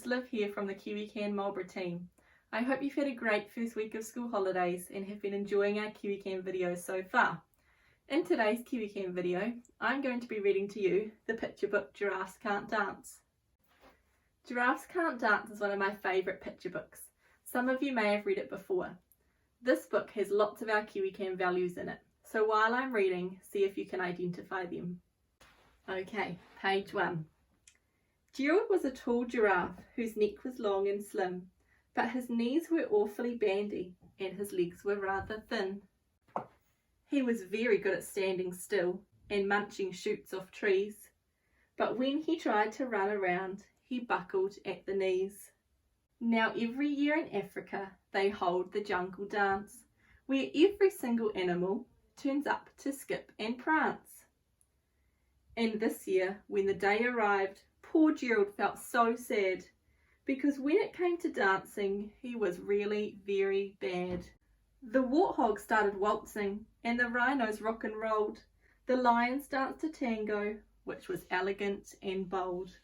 it's Liv here from the Kiwi Can Marlborough team. I hope you've had a great first week of school holidays and have been enjoying our Kiwi Can videos so far. In today's Kiwi Can video, I'm going to be reading to you the picture book Giraffes Can't Dance. Giraffes Can't Dance is one of my favourite picture books. Some of you may have read it before. This book has lots of our Kiwi Can values in it, so while I'm reading, see if you can identify them. Okay, page 1. Gerald was a tall giraffe whose neck was long and slim, but his knees were awfully bandy and his legs were rather thin. He was very good at standing still and munching shoots off trees, but when he tried to run around, he buckled at the knees. Now every year in Africa they hold the jungle dance, where every single animal turns up to skip and prance. And this year, when the day arrived, poor Gerald felt so sad, because when it came to dancing, he was really very bad. The warthog started waltzing, and the rhinos rock and rolled. The lions danced a tango, which was elegant and bold.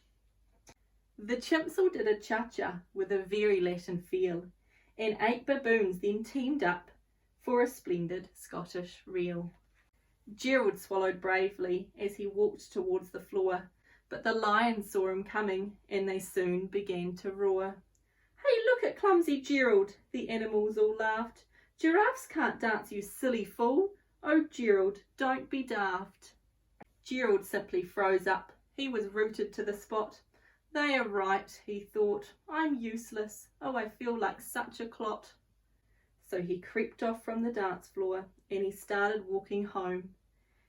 The chimps all did a cha-cha with a very Latin feel, and 8 baboons then teamed up for a splendid Scottish reel. Gerald swallowed bravely as he walked towards the floor, but the lions saw him coming and they soon began to roar. "Hey, look at clumsy Gerald," the animals all laughed. "Giraffes can't dance, you silly fool. Oh, Gerald, don't be daft." Gerald simply froze up. He was rooted to the spot. "They are right," he thought. "I'm useless. Oh, I feel like such a clot." So he crept off from the dance floor and he started walking home.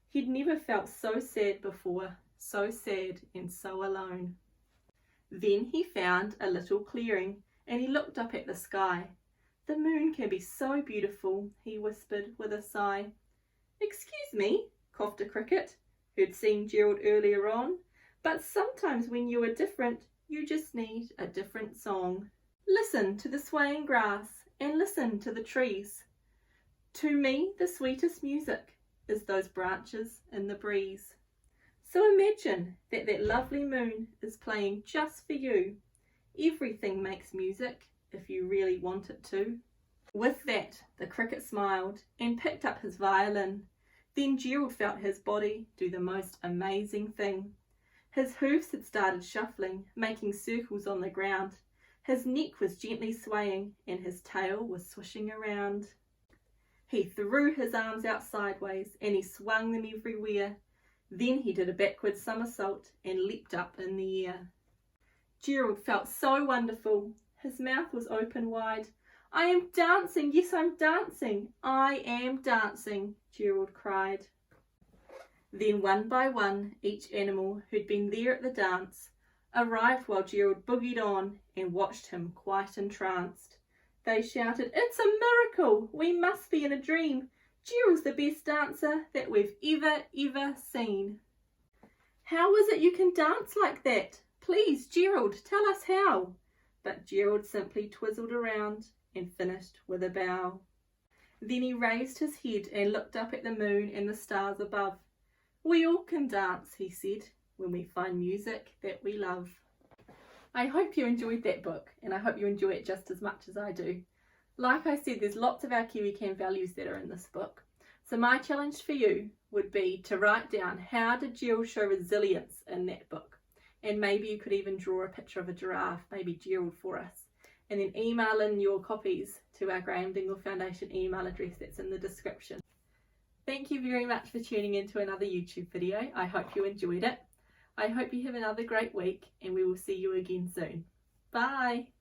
He'd never felt so sad before, so sad and so alone. Then he found a little clearing and he looked up at the sky. "The moon can be so beautiful," he whispered with a sigh. "Excuse me," coughed a cricket, who'd seen Gerald earlier on, "but sometimes when you are different, you just need a different song. Listen to the swaying grass and listen to the trees. To me, the sweetest music is those branches in the breeze. So imagine that that lovely moon is playing just for you. Everything makes music if you really want it to." With that, the cricket smiled and picked up his violin. Then Gerald felt his body do the most amazing thing. His hooves had started shuffling, making circles on the ground. His neck was gently swaying and his tail was swishing around. He threw his arms out sideways and he swung them everywhere. Then he did a backward somersault and leapt up in the air. Gerald felt so wonderful. His mouth was open wide. "I am dancing, yes, I'm dancing. I am dancing," Gerald cried. Then one by one, each animal who'd been there at the dance arrived while Gerald boogied on and watched him quite entranced. They shouted, "It's a miracle! We must be in a dream. Gerald's the best dancer that we've ever seen." "How is it you can dance like that? Please, Gerald, tell us how." But Gerald simply twizzled around and finished with a bow. Then he raised his head and looked up at the moon and the stars above. "We all can dance," he said, "when we find music that we love." I hope you enjoyed that book, and I hope you enjoy it just as much as I do. Like I said, there's lots of our Kiwi Can values that are in this book. So my challenge for you would be to write down how did Gerald show resilience in that book. And maybe you could even draw a picture of a giraffe, maybe Gerald, for us. And then email in your copies to our Graeme Dingle Foundation email address that's in the description. Thank you very much for tuning in to another YouTube video. I hope you enjoyed it. I hope you have another great week and we will see you again soon. Bye!